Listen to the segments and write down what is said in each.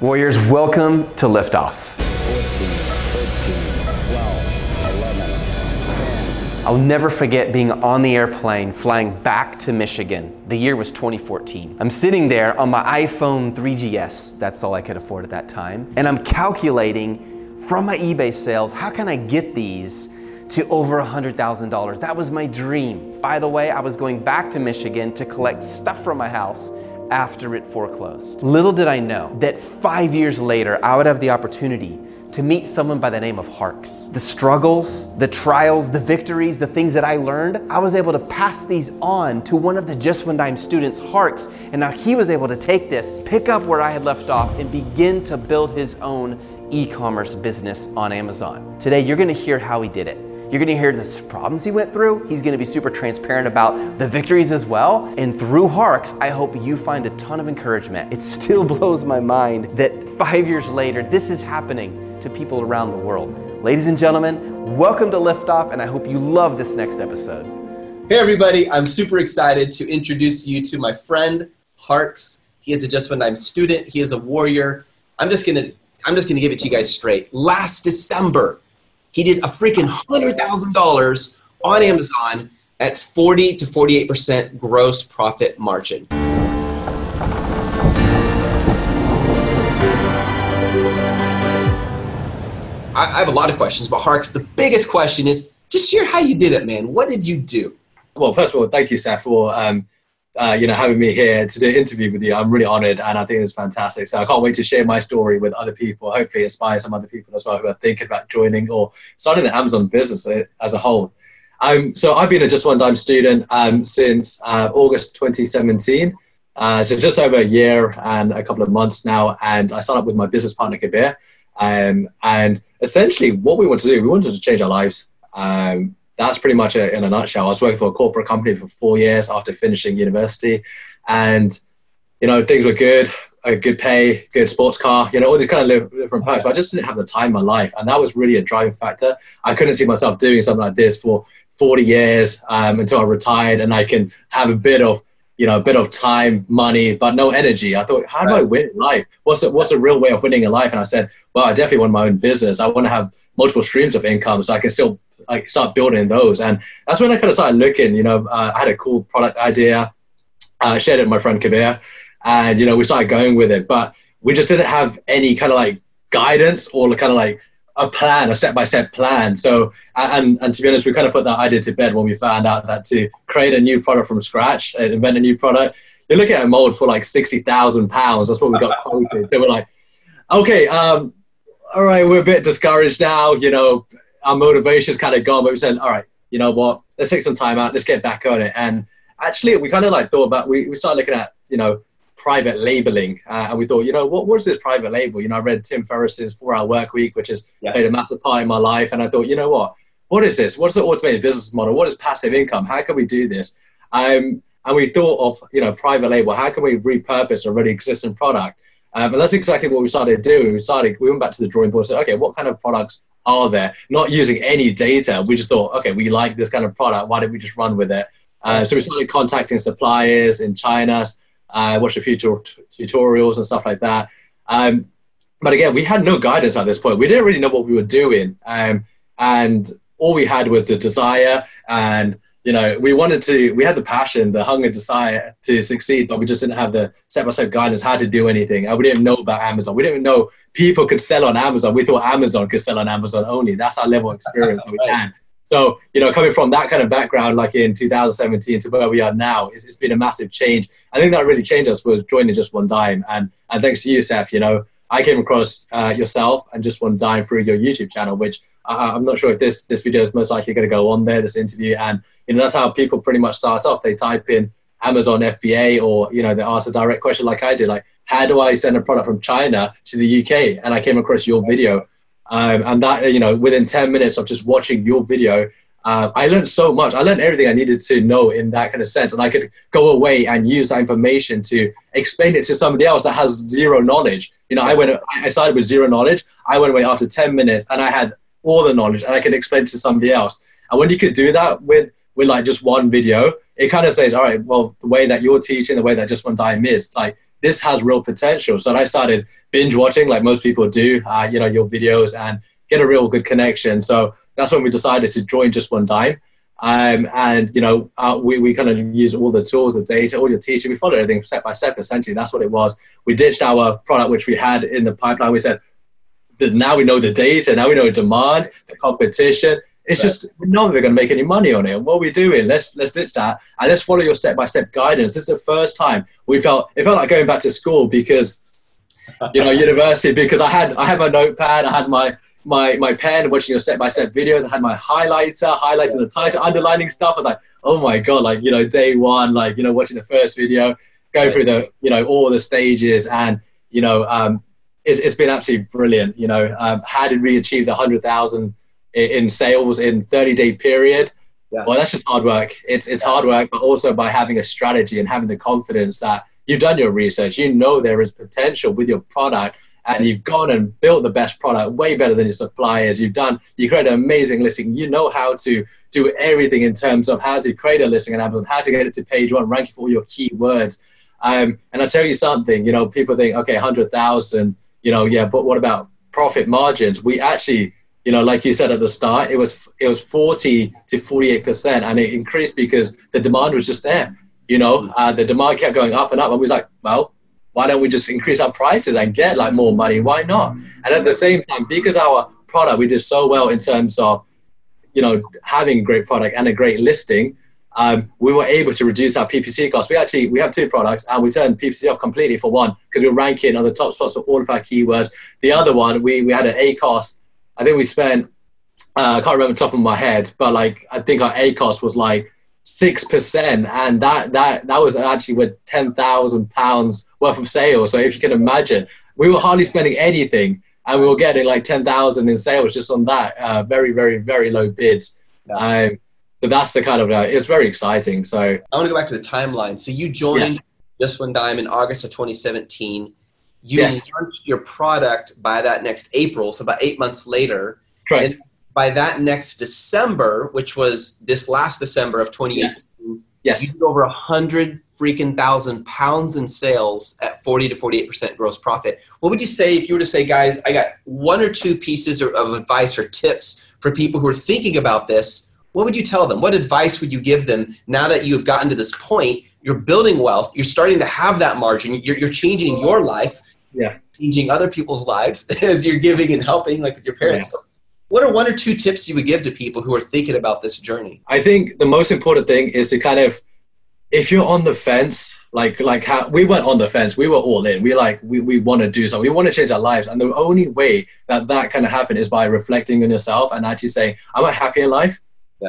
Warriors, welcome to Liftoff. 10. I'll never forget being on the airplane flying back to Michigan. The year was 2014. I'm sitting there on my iPhone 3GS, that's all I could afford at that time, and I'm calculating from my eBay sales, how can I get these to over $100,000? That was my dream. By the way, I was going back to Michigan to collect stuff from my house after it foreclosed. Little did I know that 5 years later, I would have the opportunity to meet someone by the name of Harks. The struggles, the trials, the victories, the things that I learned, I was able to pass these on to one of the Just One Dime students, Harks, and now he was able to take this, pick up where I had left off, and begin to build his own e-commerce business on Amazon. Today, you're gonna hear how he did it. You're gonna hear the problems he went through. He's gonna be super transparent about the victories as well. And through Harks, I hope you find a ton of encouragement. It still blows my mind that 5 years later, this is happening to people around the world. Ladies and gentlemen, welcome to Liftoff, and I hope you love this next episode. Hey everybody, I'm super excited to introduce you to my friend, Harks. He is a Just One Dime student. He is a warrior. I'm just gonna give it to you guys straight. Last December, he did a freaking $100,000 on Amazon at 40 to 48% gross profit margin. I have a lot of questions, but Harks, the biggest question is, just share how you did it, man. What did you do? Well, first of all, thank you, Seth, for having me here to do an interview with you. I'm really honored, and I think it's fantastic. So I can't wait to share my story with other people. Hopefully inspire some other people as well who are thinking about joining or starting an Amazon business as a whole. So I've been a Just One Dime student since August 2017. So just over a year and a couple of months now, and I started with my business partner, Kabir. And essentially what we wanted to do, we wanted to change our lives. That's pretty much it in a nutshell. I was working for a corporate company for 4 years after finishing university, and things were good, a good pay, good sports car, all these kind of different perks, but I just didn't have the time in my life, and that was really a driving factor. I couldn't see myself doing something like this for 40 years until I retired, and I can have a bit of time, money, but no energy. I thought, how do I win in life? What's the real way of winning in life? And I said, well, I definitely want my own business. I want to have multiple streams of income so I can still start building those. And that's when I kind of started looking. I had a cool product idea. I shared it with my friend Kabir, and we started going with it, but we just didn't have any kind of guidance or kind of a plan, a step-by-step plan. So, and to be honest, we kind of put that idea to bed when we found out that to create a new product from scratch, invent a new product, you're looking at a mold for £60,000. That's what we got quoted. So we're like, okay, all right, we're a bit discouraged now. Our motivation's kind of gone, but we said, all right, you know what? Let's take some time out. Let's get back on it. And actually, we kind of thought about, we started looking at, private labeling. And we thought, what is this private label? I read Tim Ferriss's 4-Hour Work Week, which has played a massive part in my life. And I thought, what is this? What's the automated business model? What is passive income? How can we do this? And we thought of, private label. How can we repurpose a already existing product? And that's exactly what we started doing. We went back to the drawing board and said, okay, what kind of products are there? Not using any data. We just thought, okay, we like this kind of product. Why don't we just run with it? So we started contacting suppliers in China, watched a few tutorials and stuff like that. But again, we had no guidance at this point. We didn't really know what we were doing. And all we had was the desire, and we had the passion, the hunger, desire to succeed, but we just didn't have the step-by-step guidance how to do anything. And we didn't know about Amazon. We didn't know people could sell on Amazon. We thought Amazon could sell on Amazon only. That's our level of experience that we had. So, coming from that kind of background, in 2017 to where we are now, it's been a massive change. I think that really changed us was joining Just One Dime. And thanks to you, Seth, I came across yourself and Just One Dime through your YouTube channel, which I'm not sure if this video is most likely going to go on there, this interview. And, that's how people pretty much start off. They type in Amazon FBA, or, they ask a direct question like I did, how do I send a product from China to the UK? And I came across your video. And that, within 10 minutes of just watching your video, I learned so much. I learned everything I needed to know in that kind of sense. And I could go away and use that information to explain it to somebody else that has zero knowledge. I started with zero knowledge. I went away after 10 minutes and I had all the knowledge and I could explain it to somebody else. And when you could do that with just one video, it kind of says, all right, well, the way that you're teaching, the way that Just One Dime is, this has real potential. So I started binge watching like most people do, you know, your videos and get a real good connection. So that's when we decided to join Just One Dime. And, you know, we kind of use all the tools, the data, all your teaching. We followed everything step by step, essentially. That's what it was. We ditched our product, which we had in the pipeline. We said, now we know the data, now we know demand, the competition. It's just, we're not going to make any money on it. What are we doing? Let's ditch that and let's follow your step-by-step guidance. This is the first time it felt like going back to school because, you know, university, because I had my notepad, I had my pen, watching your step-by-step videos. I had my highlighter, highlighting the title, underlining stuff. I was like, oh my God, like, you know, day one, like, you know, watching the first video, going through the, you know, all the stages and, you know, it's been absolutely brilliant. You know, how did we achieve the 100,000 in sales in 30-day period? Yeah. Well, that's just hard work. It's hard work, but also by having a strategy and having the confidence that you've done your research, you know there is potential with your product, and you've gone and built the best product, way better than your suppliers. You create an amazing listing. You know how to do everything in terms of how to create a listing on Amazon, how to get it to page one, rank for all your keywords. And I'll tell you something, you know, people think, okay, 100,000, you know, yeah, but what about profit margins? We actually, you know, like you said at the start, it was 40 to 48%, and it increased because the demand was just there. You know, the demand kept going up and up, and we was like, well, why don't we just increase our prices and get like more money? Why not? And at the same time, because our product, we did so well in terms of, you know, having a great product and a great listing, we were able to reduce our PPC costs. We have two products, and we turned PPC off completely for one because we were ranking on the top spots for all of our keywords. The other one, we had an ACOS. I think we spent, I can't remember the top of my head, but like, I think our ACOS was like 6%. And that was actually with £10,000 worth of sales. So if you can imagine, we were hardly spending anything and we were getting like 10,000 in sales just on that, very, very, very low bids. So that's the kind of, it's very exciting. So I want to go back to the timeline. So you joined Just One Dime in August of 2017. You launched your product by that next April, so about 8 months later. Correct. And by that next December, which was this last December of 2018, you did over 100 freaking thousand pounds in sales at 40 to 48% gross profit. What would you say if you were to say, guys, I got one or two pieces of advice or tips for people who are thinking about this? What would you tell them? What advice would you give them now that you've gotten to this point? You're building wealth. You're starting to have that margin. You're changing your life. Changing other people's lives as you're giving and helping, like with your parents. So what are one or two tips you would give to people who are thinking about this journey? I think the most important thing is to kind of, if you're on the fence, like how we went on the fence, we were all in. We want to do something. We want to change our lives. And the only way that kind of happen is by reflecting on yourself and actually saying, am I happy in life?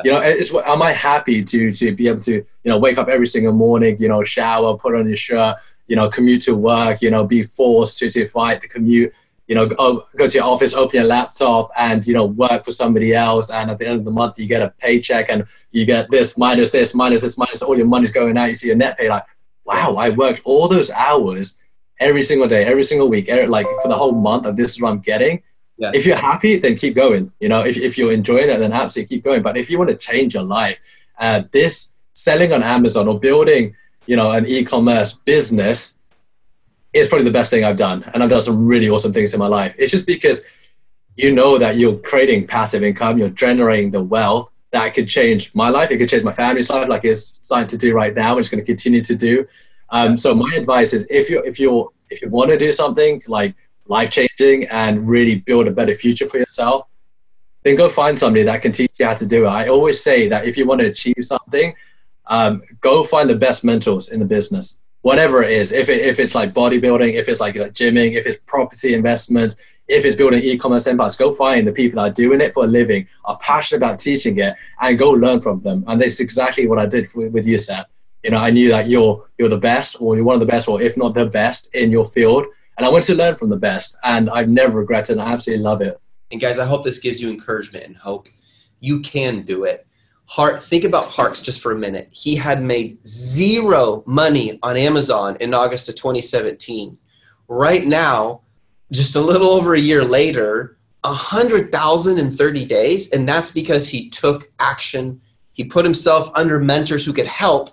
You know, am I happy to be able to, you know, wake up every single morning, you know, shower, put on your shirt, you know, commute to work, you know, be forced to fight the commute, you know, go to your office, open your laptop and, you know, work for somebody else. And at the end of the month, you get a paycheck and you get this, minus all your money's going out. You see your net pay, like, wow, I worked all those hours every single day, every single week, like for the whole month, and this is what I'm getting. If you're happy, then keep going. You know, if you're enjoying it, then absolutely keep going. But if you want to change your life, this selling on Amazon or building, you know, an e-commerce business is probably the best thing I've done. And I've done some really awesome things in my life. It's just because you know that you're creating passive income, you're generating the wealth that could change my life. It could change my family's life, like it's starting to do right now, and it's going to continue to do. So my advice is if you want to do something like life-changing and really build a better future for yourself, then go find somebody that can teach you how to do it. I always say that if you want to achieve something, go find the best mentors in the business, whatever it is. If it's like bodybuilding, if it's like gymming, if it's property investments, if it's building e-commerce empires, go find the people that are doing it for a living, are passionate about teaching it, and go learn from them. And that's exactly what I did with you, Seth. You know, I knew that you're the best, or you're one of the best, or if not the best in your field. And I went to learn from the best, and I've never regretted it. I absolutely love it. And guys, I hope this gives you encouragement and hope. You can do it. Think about Harks just for a minute. He had made zero money on Amazon in August of 2017. Right now, just a little over a year later, 100,000 in 30 days. And that's because he took action. He put himself under mentors who could help.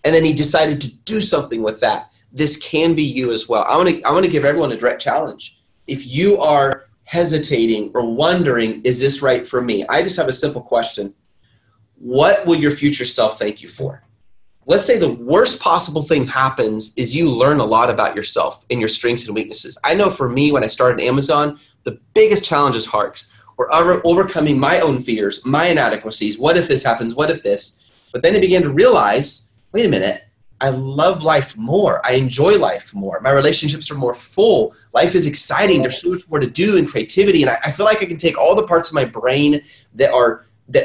And then he decided to do something with that. this can be you as well. I want to give everyone a direct challenge. If you are hesitating or wondering, is this right for me? I just have a simple question. What will your future self thank you for? Let's say the worst possible thing happens is you learn a lot about yourself and your strengths and weaknesses. I know for me, when I started Amazon, the biggest challenge is Harks. We're overcoming my own fears, my inadequacies. What if this happens? What if this? But then I began to realize, wait a minute, I love life more. I enjoy life more. My relationships are more full. Life is exciting. There's so much more to do and creativity. And I feel like I can take all the parts of my brain that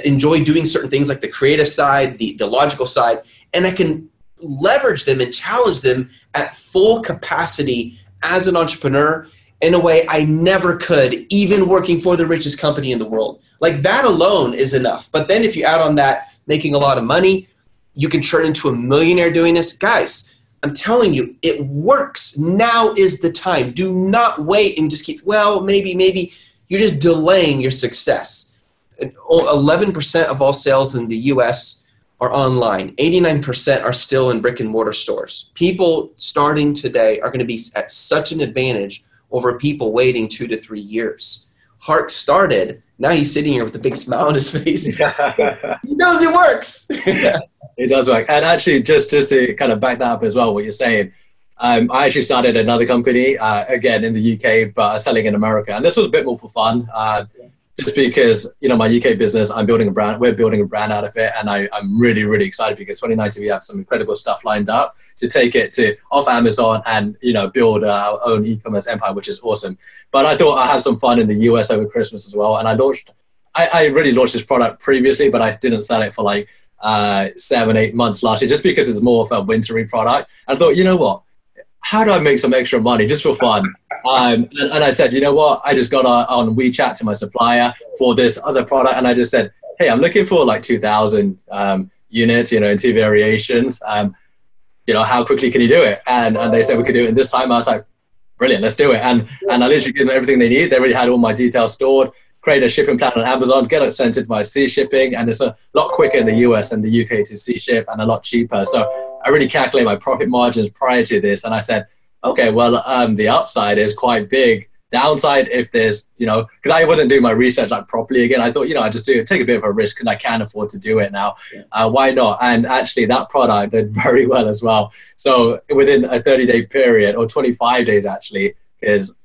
enjoy doing certain things, like the creative side, the logical side, and I can leverage them and challenge them at full capacity as an entrepreneur in a way I never could, even working for the richest company in the world. Like, that alone is enough. But then if you add on that, making a lot of money, you can turn into a millionaire doing this. Guys, I'm telling you, it works. Now is the time. Do not wait and just keep, well, maybe. You're just delaying your success. 11% of all sales in the US are online. 89% are still in brick and mortar stores. People starting today are going to be at such an advantage over people waiting 2 to 3 years. Hark started, now he's sitting here with a big smile on his face. He knows it works. It does work. And actually, just to kind of back that up as well, what you're saying, I actually started another company, again, in the UK, but selling in America. And this was a bit more for fun, just because, my UK business, we're building a brand out of it. And I'm really, really excited because 2019, we have some incredible stuff lined up to take it off Amazon and, build our own e-commerce empire, which is awesome. But I thought I'd have some fun in the US over Christmas as well. And I really launched this product previously, but I didn't sell it for like 7-8 months last year, just because it's more of a wintry product. I thought, you know what? How do I make some extra money just for fun? And I said, you know what? I just got on WeChat to my supplier for this other product. And I just said, hey, I'm looking for like 2,000 units, in 2 variations. How quickly can you do it? And they said we could do it in this time. I was like, brilliant, let's do it. And I literally gave them everything they need. They already had all my details stored. Create a shipping plan on Amazon, get it sent in by sea shipping, and it's a lot quicker in the US than the UK to sea ship and a lot cheaper. So I really calculate my profit margins prior to this, and I said, okay, well, the upside is quite big. Downside, if there's, because I wasn't doing my research like properly again, I thought, I just take a bit of a risk and I can afford to do it now. Why not? And actually that product did very well as well. So within a 30-day period, or 25 days actually, because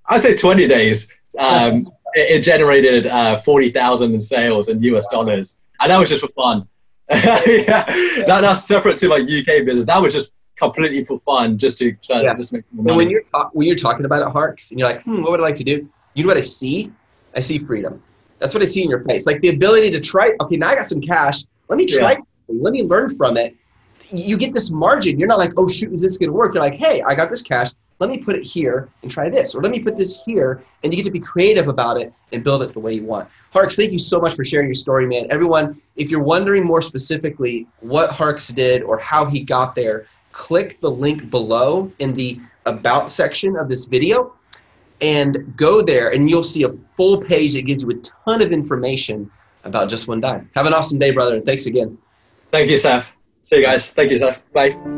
I say 20 days, it generated 40,000 in sales in US dollars. And that was just for fun. That's separate to my UK business. That was just completely for fun, just to try to make more money. When you're talking about it, Harks, and you're like, what would I like to do? You know what I see? I see freedom. That's what I see in your face. Like the ability to try, okay, now I got some cash. Let me try something. Let me learn from it. You get this margin. You're not like, oh, shoot, is this going to work? You're like, hey, I got this cash. Let me put it here and try this. Or let me put this here. And you get to be creative about it and build it the way you want. Harks, thank you so much for sharing your story, man. Everyone, if you're wondering more specifically what Harks did or how he got there, click the link below in the About section of this video and go there and you'll see a full page that gives you a ton of information about Just One Dime. Have an awesome day, brother, and thanks again. Thank you, Seth. See you guys. Thank you, Seth. Bye.